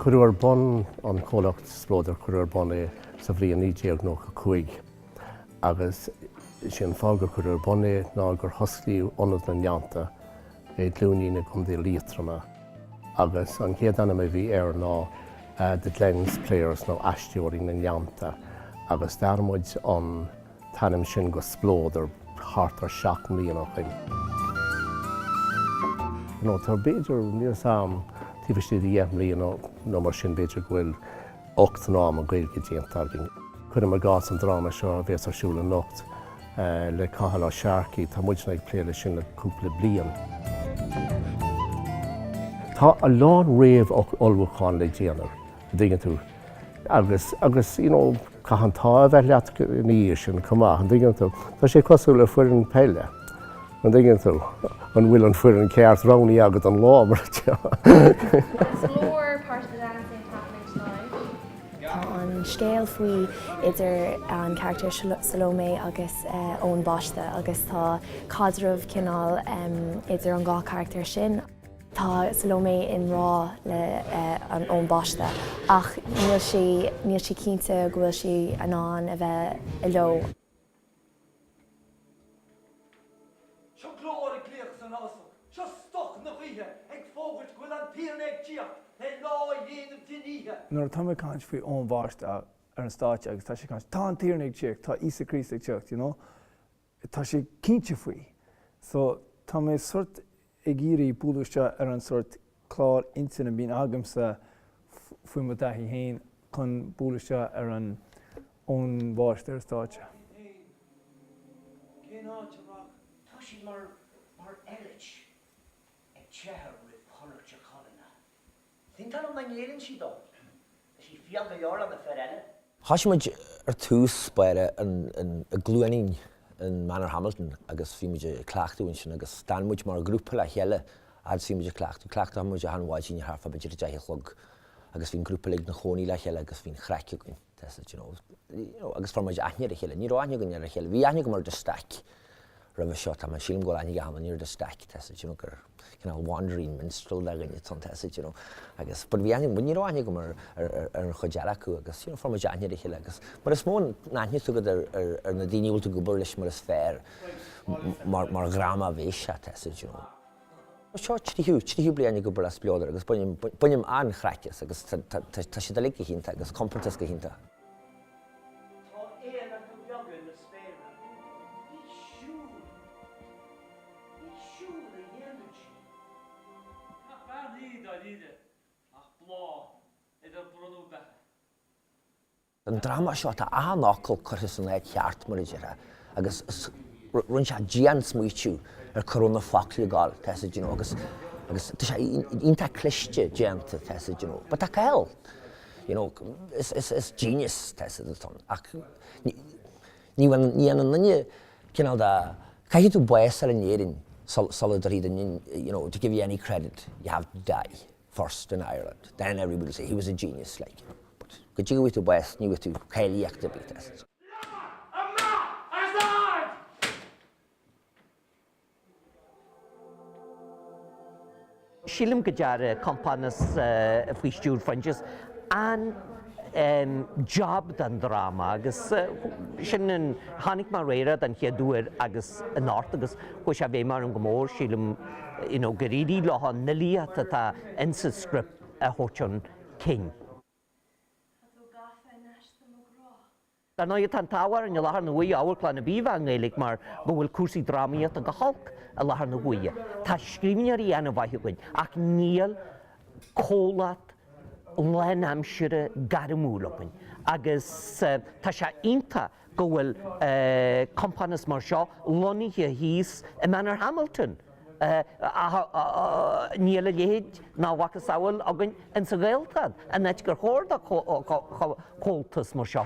Cuireadh bun an chomhlacht splóidear cuireadh bun é sa bhliain 1995 agus sin fágur cuireadh bun é ná gur thosaíodh ionad na neanta é dlúinína chun dé líotrama agus an chéad anam a bhí ná the Glens players nó aisteoirí na neanta agus d'armid an tanim sin go splóidear thart ar 7 mbliana chuin. Tá beidir níos tíbhiste dhéag mbliana nó mar sin beidir gohfuil 8 nám an Gaeilge déantar bhín. Chuir mar gás an dráma seo a bhés arsúla nocht le Cathail á Searcaí tá muid ag pléile sin le cúpla bliain. Tá a lán réamh olbháin le déanamh dtígann tú. Agus caithantá a bheith leat níos sin cumá an dtígann tú. Tá sé cosú le fuireann peile. An dtígann tú an bhfuil an fuireann ceart ronaí agad an lá mar An scéal faoi idir an character Salome agus ón báiste agus tá cadramh cinál idir an gá character sin. Tá Salome in rá le an ón báiste ach níl sí cinnte go bhfuil sí anán a bheith i leo. Nuair tá mé cáint faoi ón bháiste ar an stáit agus tá sé cáint tá an tíornaigh teach, tá ísa críosa teach, tá sé cinnte faoi. So tá mé suirt ag iarraí búlaiste ar an suirt clár intin a bhíon agamsa faoi mo daithí féin chun búlaiste ar an ón bháiste ar stáite. Tá sí mar eilit ag teathair rud chonairt a chonana. Thíntar an éireann sí dó. Sí fial go leor an a feirile. Thoisimuid ar tús baire an glúanín in Manor Hamilton agus bhíimuid cleachtúin sin agus stanmuid mar grúpa le chéile ad bhíimuid cleachtú. Cleachta muid an bháidín harfa beidir de chlog agus bhín grúpa le na choní le chéile agus bhín chreice goin. Agus formuid aithne a chéile. Ní aithne goin ar a chéile. Bhí aithne go mar de staic. Rubh seo tá sílim go aithne gaman níor de staic gur wandering minstrel legan it agus but bhí aithne ní aithne go mar ar an chuideara acu agus formuid aithne a chéile agus. Mar is mó aithne tugad ar na daoine bhfuil go gur leis mar is fér mar grama bhéise Seo tíú bliana go bar as bleodar agus bunim an chreiceas agus tá si le go hinnta agus comportas go hinnta. An drama seo tá anácail chuthas an éid cheart mar idir agus run se dían smuitiú ar corona faclaí gáil agus tá sé ionta cliste déanta but tá cael is genius ach ní an nanne cinál da caiithí tú buas ar an éireann solidarity to give you any credit you have to die first in Ireland then everybody will say he was a genius go dtí tú buas ní tú cailíocht a bí Sílim go dear campanas faoi stúr fanges an job den drama agus sin an hánig mar réire den cheadúir agus an áirt agus chuis a bhéh mar an gomór sílim goríí lehan na líata tá insa script a hótean king. Tá ná tan táhar an lethar na bhuí áhharláin na bíomh an Gaeilge mar go bhfuil cuasaí drámaíocht an go halc a lethar na bhuí. Tá scríbnearí ana bhaithúin ach níl cólaat len amsire garamúlapain agus tá sé ionta go bhfuil campanas mar seo loníthe híos i Manor Hamilton. Níl a léad ná bhachas saoil agan an sa Gaeltad a neit gur chóir cóiltas mar seo.